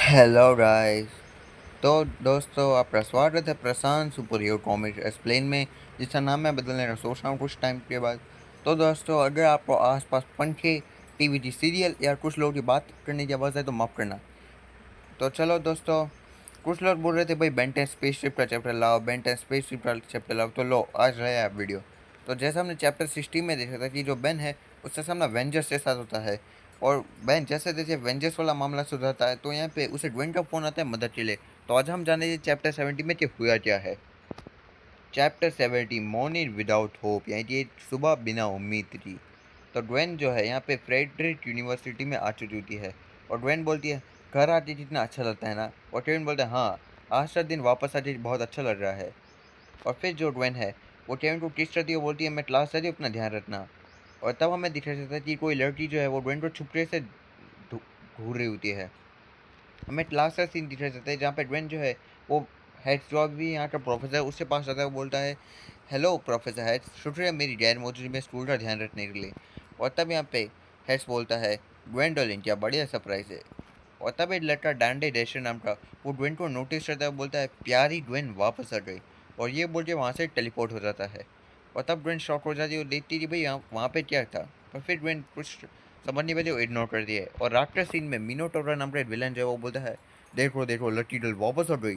Hello guys. तो दोस्तों, आपका स्वागत है प्रशांत सुपर हीरो कॉमिक एक्सप्लेन में, जिसका नाम मैं बदलने का सोच रहा हूँ कुछ टाइम के बाद। तो दोस्तों, अगर आपको आसपास पंखे, टीवी सीरियल या कुछ लोगों की बात करने की आवाज़ है तो माफ़ करना। तो चलो दोस्तों, कुछ लोग बोल रहे थे भाई बेंटेन स्पेसशिप का चैप्टर लाओ, बेंटेन स्पेसशिप का चैप्टर लाओ, तो लो आज रहा है वीडियो। तो जैसा हमने चैप्टर 16 में देखा था कि जो बेन है उसका सामना वेंजर्स के साथ होता है, और बेन जैसे जैसे वेंजर्स वाला मामला सुधरता है तो यहाँ पे उसे ड्वेन का फ़ोन आता है मदद के लिए। तो आज हम जानेंगे चैप्टर 70 में कि हुआ क्या है। चैप्टर 70 मॉर्निंग विदाउट होप, यानी कि सुबह बिना उम्मीद की। तो ड्वेन जो है यहाँ पे फ्रेडरिक यूनिवर्सिटी में आ चुकी होती है, और ड्वेन बोलती है घर आके कितना अच्छा लगता है ना। और केविन बोलता है हाँ, आज का दिन वापस आके बहुत अच्छा लग रहा है। और फिर जो ड्वेन है वो केविन को किस करती है, वो बोलती है मैं क्लास जा रही हूँ, अपना ध्यान रखना। और तब हमें दिखाई देता है कि कोई लड़की जो है वो ड्वेन को छुपके से घूर रही होती है। हमें क्लास का सीन दिखाई देता है जहाँ पे ड्वेन जो है वो हेड जो भी यहाँ का प्रोफेसर उसके पास जाता है, वो बोलता है हेलो प्रोफेसर हेड्स, शुक्रिया मेरी गैर मौजूदगी में स्कूल का ध्यान रखने के लिए। और तब यहाँ पे हेड्स बोलता है ग्वेंडोलिन क्या बढ़िया सरप्राइज है। और तब एक लड़का डांडे डैशर नाम का वो ड्वेन को नोटिस करता है, बोलता है प्यारी ड्वेन वापस आ गई। और ये बोल के वहाँ से टेलीपोर्ट हो जाता है। और तब ड्वेन शॉक हो जाती है और देखती है कि भाई यहाँ वहाँ पे क्या था। पर फिर ड्वेन कुछ समझ नहीं पाती, वो इग्नोर कर दिए। और रात के सीन में मिनोटोरा नाम का एक विलन जो है वो बोलता है देखो देखो लकी डल वापस आ गई।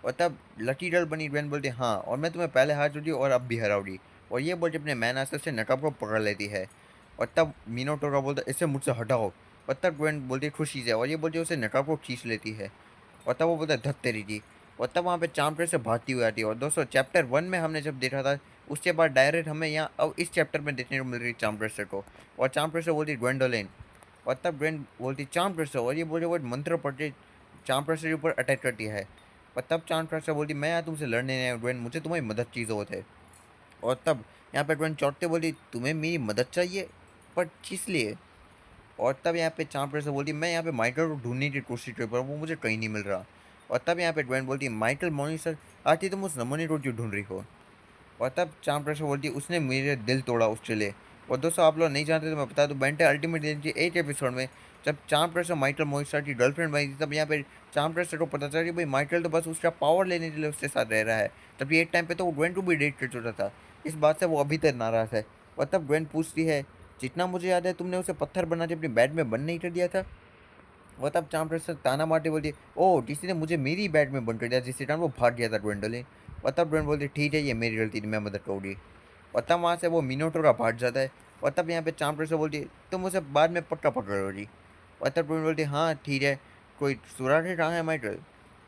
और तब लकी डल बनी ड्वेन बोलती है हाँ, और मैं तुम्हें पहले हार चुकी और अब भी हराऊंगी। और ये बोल के अपने मैन आस्तर से नकाब को पकड़ लेती है। और तब मिनोटोरा बोलता है इसे मुझसे हटाओ। और तब ड्वेन बोलती है खुशी से, और ये बोलती है उसे नकाब को खींच लेती है। और तब वो बोलता है धत तेरी जी। और तब वहाँ पे चांपरे से भागती हुई आती है। और दोस्तों, चैप्टर 1 में हमने जब देखा था उसके बाद डायरेक्ट हमें यहाँ अब इस चैप्टर में देखने को मिल रही है चांप्रेसर को। और चांप्रेसर बोलती है ग्वेंडोलिन। और तब ग्वेंड बोलती चांप्रेसर, और ये बोले वो मंत्र पढ़ के चांप्रेसर के ऊपर अटैक करती है। और तब चांप्रेसर बोलती मैं यहाँ तुमसे लड़ने नहीं आया ग्वेंड, मुझे तुम्हारी मदद की जरूरत है। और तब यहाँ पे ग्वेंड चौंकते बोली तुम्हें मेरी मदद चाहिए, पर किस लिए। और तब यहाँ पे चांप्रेसर बोलती मैं यहाँ पे माइकल को ढूंढने की कोशिश कर पर वो मुझे कहीं नहीं मिल रहा। और तब यहाँ पे ड्वेन बोलती माइकल मॉर्निंग सर, आखिर तुम उस नमूने को क्यों ढूंढ रही हो। और तब चांप्रेसर बोलती उसने मेरे दिल तोड़ा उसके लिए। और दोस्तों, आप लोग नहीं जानते तो मैं बता दूं, बेंटे अल्टीमेट एजेंट के एक एपिसोड में जब चांप्रेसर माइकल मॉइस्टर की गर्लफ्रेंड बनी थी, तब यहाँ पे चांप्रेसर को पता चला कि भाई माइकल तो बस उसका पावर लेने के लिए उसके साथ रह रहा है। तब एक टाइम पे तो वो ग्वेन को भी डेट कर चुका था। इस बात से वो अभी तक नाराज है। और तब ग्वेन पूछती है जितना मुझे याद है तुमने उसे पत्थर बना के अपनी बैट में बंद नहीं कर दिया था। और तब चांप्रेसर ताना मारते बोलती ओ किसी ने मुझे मेरी बैट में बंद कर दिया, जिसके कारण वो भाग गया था ग्वेंडोलिन। और तब ग्वेंड बोलती ठीक है ये मेरी गलती थी, मैं मदद करूँगी। और तब वहाँ से वो मिनोटोरा भाग जाता है। और तब यहाँ पे चांप्रेसर बोलती तुम मुझे बाद में पक्का पकड़ोगी। और तब ग्वेंड बोलती हाँ ठीक है, कोई सुराग है कहाँ है माइकल।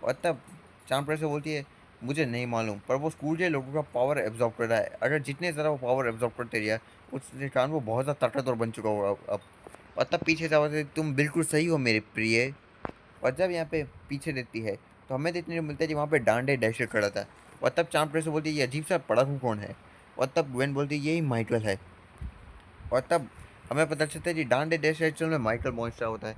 और तब चांप्रेसर बोलती है मुझे नहीं मालूम, पर वो स्कूल के लोगों का पावर एब्जॉर्ब कर रहा है। अगर जितने ज़्यादा वो पावर एब्जॉर्ब करते रहा उसके कारण वो बहुत ज़्यादा ताकतवर बन चुका होगा अब। और तब पीछे से आवाज़ आई, तुम बिल्कुल सही हो मेरे प्रिय। और जब यहाँ पे पीछे देखती है तो हमें देखने को मिलता है कि वहाँ पे डांडे डैशर खड़ा था। और तब चांद से बोलती है ये अजीब सा पड़ाकू कौन है। और तब ग्वेन बोलती है यही माइकल है। और तब हमें पता चलता है कि डांडे डैशर एक्चुअल में माइकल मॉन्स्टर होता है।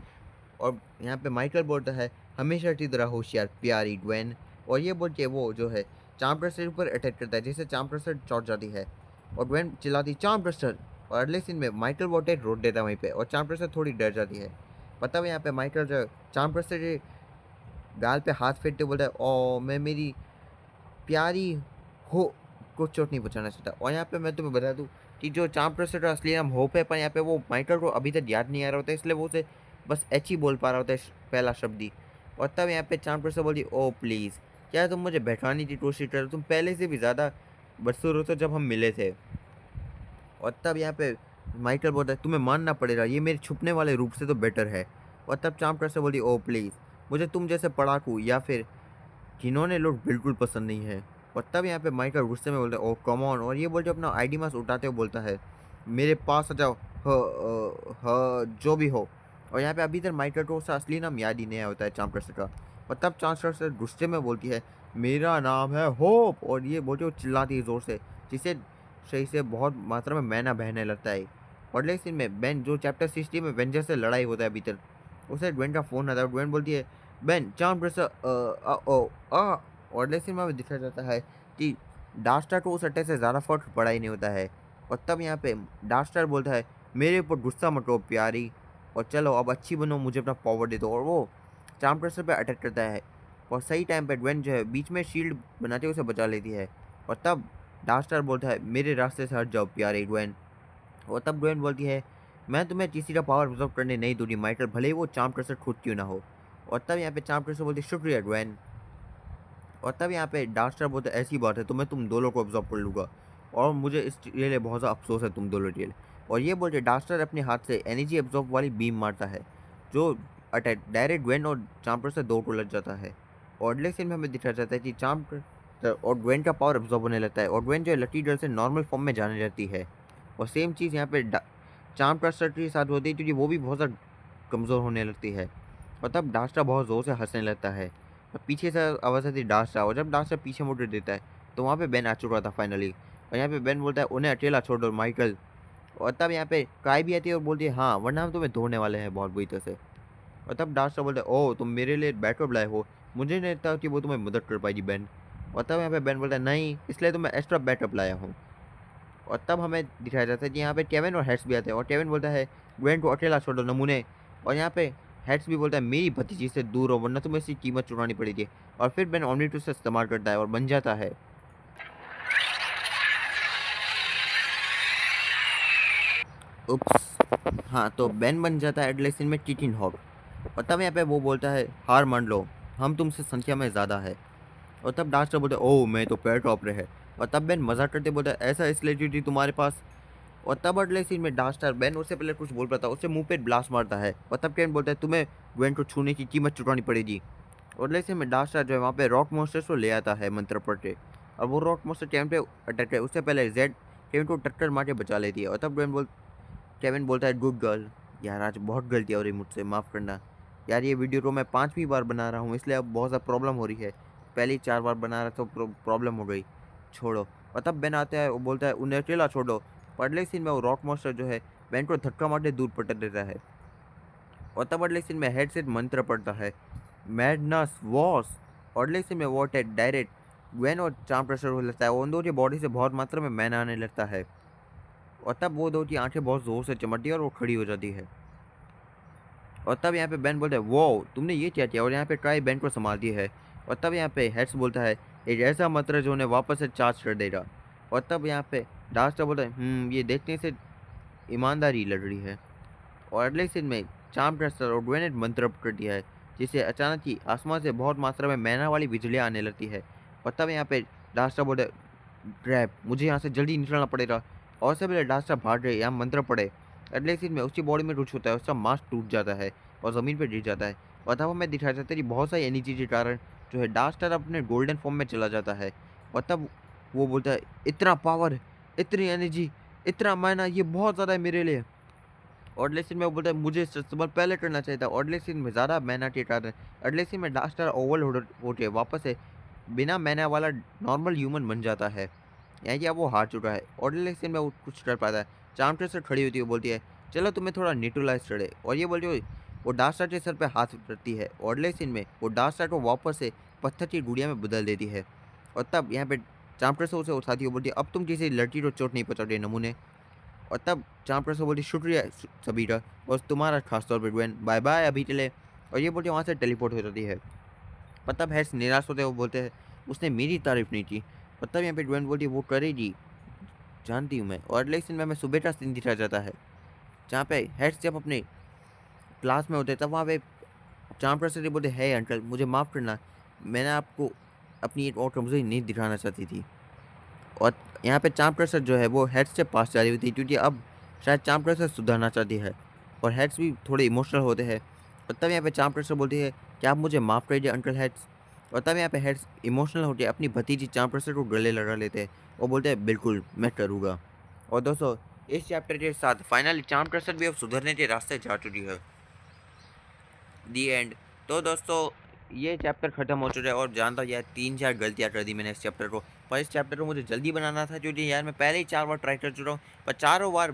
और यहाँ पे माइकल बोलता है हमेशा की तरह होशियार प्यारी ग्वेन। और ये बोल के वो जो है चाम्प्रसर ऊपर अटैक करता है, जिससे चाम्प्रसर चौंक जाती है। और ग्वेन चिल्लाती चाम्प्रसर। और अगले सीन में माइकल वो अटैक रोक देता है वहीं पे, और चाम्प्रसर थोड़ी डर जाती है। पता है यहाँ पे माइकल जो चाम्प्रसर के गाल पे हाथ फेरते बोलता है ओ मैं मेरी प्यारी हो को चोट नहीं पहुंचाना चाहता। और यहाँ पे मैं तुम्हें बता दूं कि जो चाम्प्रसर का असली नाम होप है, पर यहाँ पे वो माइकल को अभी तक याद नहीं आ रहा होता, इसलिए वो उसे बस एच ही बोल पा रहा होता है पहला शब्द ही। और तब यहाँ पे चाम्प्रसर बोली ओ प्लीज़, क्या तुम मुझे बैठाने की कोशिश कर रहे हो, तुम पहले से भी ज़्यादा बदसूर हो तो जब हम मिले थे। और तब यहाँ पे माइकल बोलता है तुम्हें मानना पड़ेगा ये मेरे छुपने वाले रूप से तो बेटर है। और तब चाम्प्रसर बोली ओ प्लीज़, मुझे तुम जैसे पढ़ाकू या फिर जिन्होंने लोग बिल्कुल पसंद नहीं है। और तब यहाँ पे माइकल गुस्से में बोलता है ओह कम ऑन, और ये बोल के अपना आईडी मास उठाते हुए बोलता है मेरे पास आ जाओ जो भी हो। और यहाँ पे अभी तक माइकल को उसका असली नाम याद ही नहीं आया होता है चांसलर का। और तब चांसलर गुस्से में बोलती है मेरा नाम है होप, और ये बोल के वो चिल्लाती है ज़ोर से, जिससे सही से बहुत मात्रा में मैना बहने लगता है। और अगले सीन में बेन जो चैप्टर 60 में वेंजर से लड़ाई होता है अभी तक, उसे ग्वेन का फ़ोन आता है। ग्वेन बोलती है बेन चांसलर और अगले सीन में दिखाया जाता है कि डास्टर को उस अटैक से ज़्यादा फर्क पड़ा ही नहीं होता है। और तब यहाँ पे डास्टर बोलता है मेरे ऊपर गुस्सा मत करो प्यारी, और चलो अब अच्छी बनो, मुझे अपना पावर दे दो। और वो चार्म ट्रस्टर पे अटैक करता है और सही टाइम पे ग्वेन जो है बीच में शील्ड बनाते हुए उसे बचा लेती है। और तब डार्क स्टार बोलता है मेरे रास्ते से हट जाओ प्यारे ग्वेन। और तब ग्वेन बोलती है मैं तुम्हें किसी का पावर ऑब्जर्व करने नहीं दूंगी माइकल, भले ही वो चार्म ट्रस्टर खुद क्यों ना हो। और तब यहाँ पे चार्म ट्रस्टर बोलती है शुक्रिया ग्वेन। और तब यहाँ पे डार्क स्टार बोलते ऐसी बात है तो मैं तुम दोनों को ऑब्जर्व कर लूँगा और मुझे इस ये लिए बहुत ज़्यादा अफसोस है तुम दोनों के लिए। और ये बोलते डार्क स्टार अपने हाथ से एनर्जी एब्जॉर्ब वाली बीम मारता है जो अटैक डायरेक्ट ग्वेन और चाम्पर से दो को लग जाता है। और अगले सीन में हमें दिखाया जाता है कि चाम्पर और ग्वेन का पावर एब्जॉर्ब होने लगता है और ग्वेन जो है लकी गर्ल से नॉर्मल फॉर्म में जाने लगती है। और सेम चीज़ यहाँ पे चार्म ट्रस्टर के साथ होती है क्योंकि वो भी बहुत ज़्यादा कमज़ोर होने लगती है। और तब डार्क स्टार बहुत ज़ोर से हंसने लगता है और पीछे से आवाज़ आती है डार्क स्टार। और जब डार्क स्टार पीछे मुड़ देता है तो वहाँ पे बेन आ चुका था फाइनली। और यहाँ पे बेन बोलता है उन्हें अकेला छोड़ दो माइकल। और तब यहाँ पे काय भी आती है और बोलती है हाँ वरना हम तुम्हें धोने वाले हैं बहुत बुरी तरह से। और तब डार्क स्टार बोलते हैं ओह तुम मेरे लिए बैकअप लाए हो, मुझे नहीं लगता कि वो तुम्हें मदद कर पाएगी बेन। और तब यहाँ पे बेन बोलता है नहीं इसलिए तो मैं एक्स्ट्रा बैकअप लाया हूँ। और तब हमें दिखाया जाता है कि यहाँ पे केविन और हेड्स भी आते हैं और केविन बोलता है ग्वेन को अकेला छोड़ दो नमूने। और यहाँ पे हेड्स भी बोलता है मेरी भतीजी से दूर हो वरना तुम्हें इसकी कीमत चुकानी पड़ेगी। और फिर बेन ऑमनीट्रूथ से इस्तेमाल करता है और बन जाता है उप्स हाँ तो बेन बन जाता है एडलेसिन में टिटिन हॉक। और तब यहाँ पे वो बोलता है हार मान लो हम तुमसे संख्या में ज़्यादा है। और तब डास्टर बोलते ओह मैं तो पैर टॉप रहे है। और तब बेन मजाक करते बोलता है ऐसा इसलिए क्योंकि तुम्हारे पास। और तब अगले सीन में डार्क स्टार बेन उससे पहले कुछ बोल पाता है उससे मुंह पे ब्लास्ट मारता है और तब केन बोलता है तुम्हें ग्वेन को छूने की कीमत चुकानी पड़ेगी। और अगले सीन में डार्क स्टार जो है वहाँ पे रॉक मॉन्स्टर्स को ले आता है मंत्र पढ़ के और वो रॉक मॉन्स्टर केविन पे अटैक है उससे पहले जेड केविन को टक्कर मार के बचा लेती है। और तब केविन बोलता है गुड गर्ल। यार आज बहुत गलतियाँ हो रही मुझसे माफ़ करना यार, ये वीडियो को मैं 5वीं बार बना रहा हूँ इसलिए अब बहुत ज़्यादा प्रॉब्लम हो रही है, पहली 4 बार बना रहा तो प्रॉब्लम हो गई, छोड़ो। और तब बेन आता है वो बोलता है उन्हें अकेला छोड़ो। पर अगले सीन में वो रॉक मॉन्स्टर जो है बेन को धक्का मार के दूर पटक देता है। और तब अगले सीन में हेड से मंत्र पड़ता है मैडनस वॉस। और अगले सीन में वो अटैक डायरेक्ट ग्वेन और चार्म प्रेशर हो लगता है, उन दो की बॉडी से बहुत मात्रा में मैन आने लगता है। और तब वो दो की आंखें बहुत ज़ोर से चमकती है और वो खड़ी हो जाती है। और तब यहाँ पे बेन बोलता है वो तुमने ये क्या किया। और यहाँ पे ट्राई बेन को संभालती है। और तब यहाँ पे हेड्स बोलता है एक ऐसा मंत्र जो उन्हें वापस से चार्ज कर देगा। और तब यहाँ पे डास्टर बोलता है ये देखने से ईमानदारी लग रही है। और अगले सीन में चार्म ट्रस्टर और ग्वेनेट मंत्र कर दिया है जिससे अचानक ही आसमान से बहुत मात्रा में मैना वाली बिजलियाँ आने लगती है। और तब यहाँ पे डास्टर बोलता है ड्रैप मुझे यहाँ से जल्दी निकलना पड़ेगा। और से पहले डास्टर भाग रहे यहाँ मंत्र पड़े। अगले सीन में उसकी बॉडी में रुच होता है, उसका मांस टूट जाता है और ज़मीन पर गिर जाता है। और तब हमें दिखाया जाता है कि बहुत सारी एनर्जी के कारण जो है डास्टर अपने गोल्डन फॉर्म में चला जाता है। और तब वो बोलता है इतना पावर, इतनी एनर्जी, इतना मायना, ये बहुत ज़्यादा है मेरे लिए। और अगले सीन में वो बोलता है मुझे इस्तेमाल पहले करना चाहिए था। और अगले सीन में ज़्यादा मैना के कारण अगले सीन में डास्टर ओवरलोड होके वापस से बिना मैना वाला नॉर्मल ह्यूमन बन जाता है, यानी कि अब वो हार चुका है। और अगले सीन में वो कुछ कर पाता है। चामटर से खड़ी होती है, वो बोलती है चलो तुम्हें थोड़ा न्यूट्रलाइज करे। और ये बोलती हुई वो डास्टर के सर पे हाथ रखती है। और अगले सीन में वो डास्टर को वापस से पत्थर की गुड़िया में बदल देती है। और तब यहाँ पे चामटर से उसे उठाती है, वो बोलती है अब तुम किसी लड़की को चोट नहीं पहुँचा रहे नमूने। और तब चांपरा से बोली शुक्रिया सभी का और तुम्हारा खास तौर पर ग्वेन, बाय बाय अभी के लिए। और ये बोलते वहाँ से टेलीपोर्ट हो जाती है। पर तब हैश निराश होते हैं, वो बोलते हैं उसने मेरी तारीफ नहीं की। और तब यहाँ पे ग्वेन बोलती है वो करेगी, जानती हूँ मैं। और अगले सीन में हमें सुबह का सीन दिखाया जाता है जहाँ पे हैश जब अपने क्लास में होते हैं तब वहाँ पे चांपरा से बोलते है अंकल मुझे माफ़ करना, मैंने आपको अपनी एक और कमजोरी नहीं दिखाना चाहती थी। और यहाँ पे चार्म प्रेशर जो है वो हेड्स से पास जा रही होती है क्योंकि अब शायद चार्म प्रेशर सुधारना चाहती है और हेड्स भी थोड़े इमोशनल होते हैं। और तब यहाँ पे चार्म प्रेशर बोलती है क्या आप मुझे माफ़ कर दिए अंकल हेड्स। और तब यहाँ पे हेड्स इमोशनल होकर अपनी भतीजी चार्म प्रेशर को गले लगा लेते हैं और बोलते हैं बिल्कुल मैं करूँगा। और दोस्तों इस चैप्टर के साथ फाइनली चार्म प्रेशर भी अब सुधरने के रास्ते जा चुकी है। दी एंड। तो दोस्तों ये चैप्टर ख़त्म हो चुका है और जानता यार 3-4 गलतियाँ कर दी मैंने इस चैप्टर को। पर इस चैप्टर को मुझे जल्दी बनाना था क्योंकि यार मैं पहले ही 4 बार ट्राई कर चुका हूँ पर चारों बार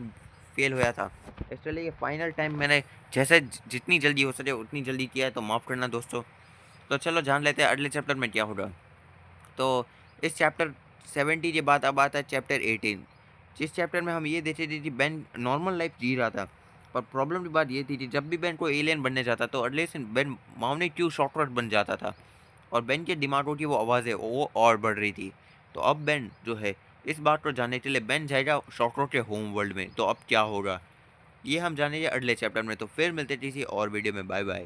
फेल होया था। इसलिए ये फाइनल टाइम मैंने जैसे जितनी जल्दी हो सके उतनी जल्दी किया है, तो माफ़ करना दोस्तों। तो चलो जान लेते हैं अगले चैप्टर में क्या होगा। तो इस चैप्टर 70 के बाद अब आता है चैप्टर 18, जिस चैप्टर में हम ये देखे थे कि बेन नॉर्मल लाइफ जी रहा था पर प्रॉब्लम की बात ये थी कि जब भी बेन कोई एलियन बनने जाता तो at least Ben mountain Q shortcut बन जाता था और बेन के दिमागों की वो आवाज़ है वो और बढ़ रही थी। तो अब बेन जो है इस बात को जानने के लिए बेन जाएगा शॉर्टकट के होम वर्ल्ड में, तो अब क्या होगा ये हम जानेंगे अगले चैप्टर में। तो फिर मिलते हैं किसी और वीडियो में। Bye bye.